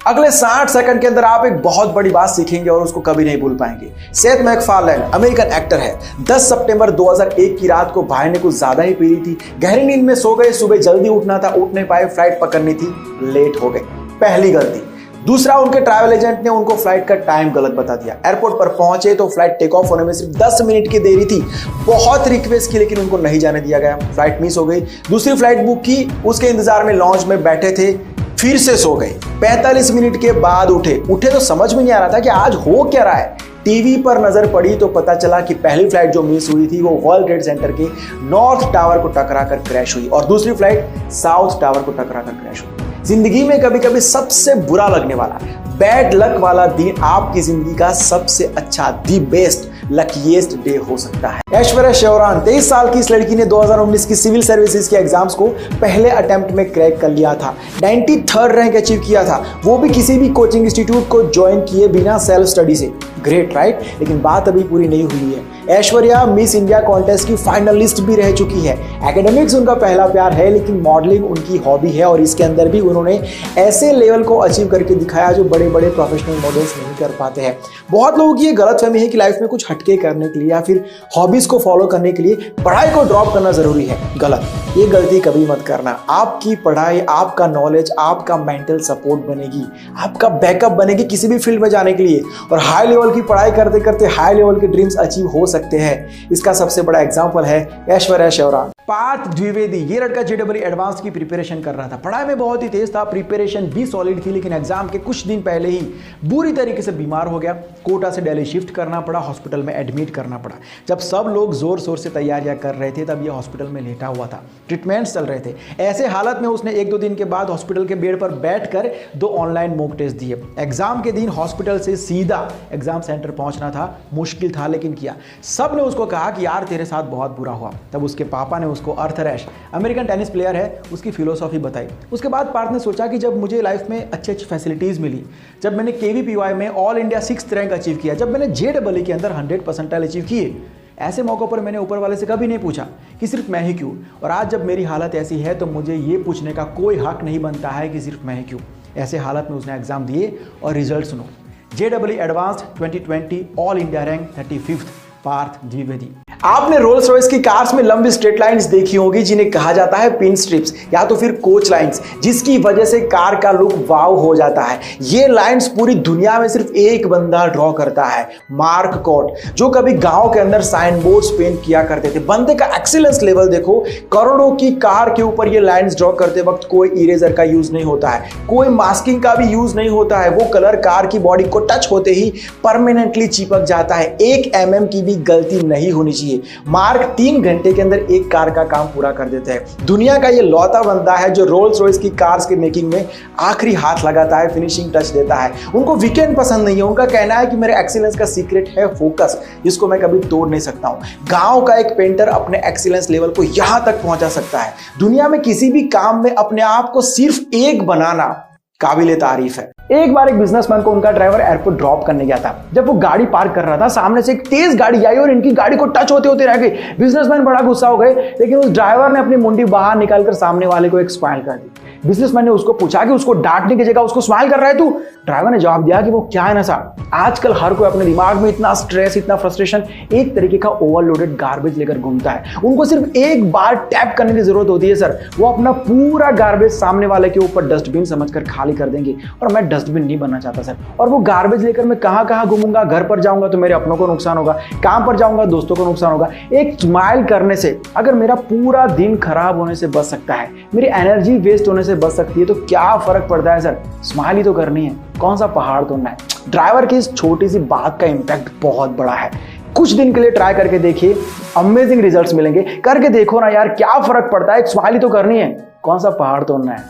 अगले 60 सेकंड के अंदर आप एक बहुत बड़ी बात सीखेंगे और उसको कभी नहीं भूल पाएंगे। सेथ मैकफारलैन अमेरिकन एक्टर है। 10 सितंबर 2001 की रात को भाई ने कुछ ज्यादा ही पी ली थी, गहरी नींद में सो गए, सुबह जल्दी उठना था, उठ नहीं पाए, फ्लाइट पकड़नी थी, लेट हो गए, पहली गलती। दूसरा, उनके ट्रैवल एजेंट ने उनको फ्लाइट का टाइम गलत बता दिया। एयरपोर्ट पर पहुंचे तो फ्लाइट टेक ऑफ होने में सिर्फ 10 मिनट की देरी थी। बहुत रिक्वेस्ट की लेकिन उनको नहीं जाने दिया गया, फ्लाइट मिस हो गई। दूसरी फ्लाइट बुक की, उसके इंतजार में लॉन्च में बैठे थे, फिर से सो गए। 45 मिनट के बाद उठे तो समझ में नहीं आ रहा था कि आज हो क्या रहा है। टीवी पर नजर पड़ी तो पता चला कि पहली फ्लाइट जो मिस हुई थी वो वर्ल्ड ट्रेड सेंटर के नॉर्थ टावर को टकराकर क्रैश हुई और दूसरी फ्लाइट साउथ टावर को टकराकर क्रैश हुई। जिंदगी में कभी कभी सबसे बुरा लगने वाला बैड लक वाला दिन आपकी जिंदगी का सबसे अच्छा दी बेस्ट लकीएस्ट डे हो सकता है। ऐश्वर्या शेवरान 23 साल की इस लड़की ने 2019 की सिविल सर्विसेज के एग्जाम्स को पहले अटेम्प्ट में क्रैक कर लिया था। 93rd रैंक अचीव किया था, वो भी किसी भी कोचिंग इंस्टीट्यूट को ज्वाइन किए बिना सेल्फ स्टडी से। Great right? लेकिन बात अभी पूरी नहीं हुई है। ऐश्वर्या मिस इंडिया कॉन्टेस्ट की फाइनलिस्ट भी रह चुकी है। एकेडमिक्स उनका पहला प्यार है लेकिन मॉडलिंग उनकी हॉबी है और इसके अंदर भी उन्होंने ऐसे लेवल को अचीव करके दिखाया जो बड़े बड़े प्रोफेशनल मॉडल्स नहीं कर पाते हैं। बहुत लोगों की ये गलतफहमी है कि लाइफ में कुछ हटके करने के लिए या फिर हॉबीज को फॉलो करने के लिए पढ़ाई को ड्रॉप करना जरूरी है। गलत, ये गलती कभी मत करना। आपकी पढ़ाई, आपका नॉलेज, आपका मेंटल सपोर्ट बनेगी, आपका बैकअप बनेगी किसी भी फील्ड में जाने के लिए। और हाई लेवल की पढ़ाई करते करते हाई लेवल के ड्रीम्स अचीव हो सकते हैं। इसका सबसे बड़ा एग्जांपल है ऐश्वर्या शेवरान। पार्थ द्विवेदी, ये लड़का जेईई एडवांस की प्रिपरेशन कर रहा था। पढ़ाई में बहुत ही तेज था, प्रिपरेशन भी सॉलिड थी, लेकिन एग्जाम के कुछ दिन पहले ही बुरी तरीके से बीमार हो गया। कोटा से दिल्ली शिफ्ट करना पड़ा, हॉस्पिटल में एडमिट करना पड़ा। जब सब लोग जोर शोर से तैयारियां कर रहे थे तब ये हॉस्पिटल में लेटा हुआ था, ट्रीटमेंट्स चल रहे थे। ऐसे हालत में उसने 1-2 दिन के बाद हॉस्पिटल के बेड पर बैठकर 2 ऑनलाइन मॉक टेस्ट दिए। एग्जाम के दिन हॉस्पिटल से सीधा एग्जाम सेंटर पहुंचना था, मुश्किल था लेकिन किया। सब ने उसको कहा कि यार तेरे साथ बहुत बुरा हुआ। तब उसके पापा ने उसको अर्थर एश, अमेरिकन टेनिस प्लेयर है, उसकी फिलोसॉफी बताई। उसके बाद पार्थ ने सोचा कि जब मुझे लाइफ में अच्छी फैसिलिटीज मिली, जब मैंने केवीपीवाई में all India 6th rank achieve किया, जब मैंने जेईई के अंदर 100 परसेंटाइल अचीव किए, ऐसे मौकों पर मैंने ऊपर वाले से कभी नहीं पूछा कि सिर्फ मैं ही क्यों। और आज जब मेरी हालत ऐसी है तो मुझे ये पूछने का कोई हक नहीं बनता है कि सिर्फ मैं ही क्यों। ऐसे हालत में उसने एग्जाम दिए और रिजल्ट सुनो। JEE advance 2020 all India rank 35th, Parth Dwivedi. आपने रोल्स रॉयस की कार्स में लंबी स्ट्रेट लाइंस देखी होगी जिन्हें कहा जाता है पिन स्ट्रिप्स या तो फिर कोच लाइंस, जिसकी वजह से कार का लुक वाव हो जाता है। ये लाइंस पूरी दुनिया में सिर्फ एक बंदा ड्रॉ करता है, मार्क कॉट, जो कभी गांव के अंदर साइन बोर्ड्स पेंट किया करते थे। बंदे का एक्सीलेंस लेवल देखो। करोड़ों की कार के ऊपर ये लाइंस ड्रॉ करते वक्त कोई इरेजर का यूज नहीं होता है, कोई मास्किंग का भी यूज नहीं होता है। वो कलर कार की बॉडी को टच होते ही परमानेंटली चिपक जाता है। 1 mm की भी गलती नहीं होनी चाहिए। मार्क 3 घंटे के अंदर एक कार का काम पूरा कर देते हैं। दुनिया का ये लौता बंदा है जो रोल्स रॉयस की कार्स के मेकिंग में आखिरी हाथ लगाता है, फिनिशिंग टच देता है। उनको वीकेंड पसंद नहीं है, उनका कहना है कि मेरे एक्सीलेंस का सीक्रेट है फोकस, जिसको मैं कभी तोड़ नहीं सकता हूं। गांव का एक पेंटर अपने एक्सीलेंस लेवल को यहां तक पहुंचा सकता है। दुनिया में किसी भी काम में अपने आप को सिर्फ एक बनाना काबिले तारीफ है। एक बार एक बिजनेसमैन को उनका ड्राइवर एयरपोर्ट ड्रॉप करने गया था। जब वो गाड़ी पार्क कर रहा था, सामने से एक तेज गाड़ी आई और इनकी गाड़ी को टच होते होते रह गई। बिजनेसमैन बड़ा गुस्सा हो गए, लेकिन उस ड्राइवर ने अपनी मुंडी बाहर निकालकर सामने वाले को एक स्माइल कर दी। बिजनेसमैन ने उसको पूछा कि उसको डांटने की जगह उसको स्माइल कर रहा है तू? ड्राइवर ने जवाब दिया कि वो क्या है ना साहब, आजकल हर कोई अपने दिमाग में इतना स्ट्रेस, इतना फ्रस्ट्रेशन, एक तरीके का ओवरलोडेड गार्बेज लेकर घूमता है। उनको सिर्फ एक बार टैप करने की जरूरत होती है सर, वो अपना पूरा गार्बेज सामने वाले के ऊपर डस्टबिन समझकर खाली कर देंगे। और मैं डस्टबिन नहीं बनना चाहता सर। और वो गार्बेज लेकर मैं कहां घूमूंगा? घर पर जाऊंगा तो मेरे अपनों को नुकसान होगा, काम पर जाऊंगा दोस्तों को नुकसान होगा। एक स्माइल करने से अगर मेरा पूरा दिन खराब होने से बच सकता है, मेरी एनर्जी वेस्ट होने से बच सकती है, तो क्या फर्क पड़ता है सर? स्माइल ही तो करनी है, कौन सा पहाड़ तोड़ना है। ड्राइवर की इस छोटी सी बात का इंपैक्ट बहुत बड़ा है। कुछ दिन के लिए ट्राई करके देखिए, अमेजिंग रिजल्ट्स मिलेंगे। करके देखो ना यार, क्या फर्क पड़ता है, एक स्माइल ही तो करनी है, कौन सा पहाड़ तोड़ना है।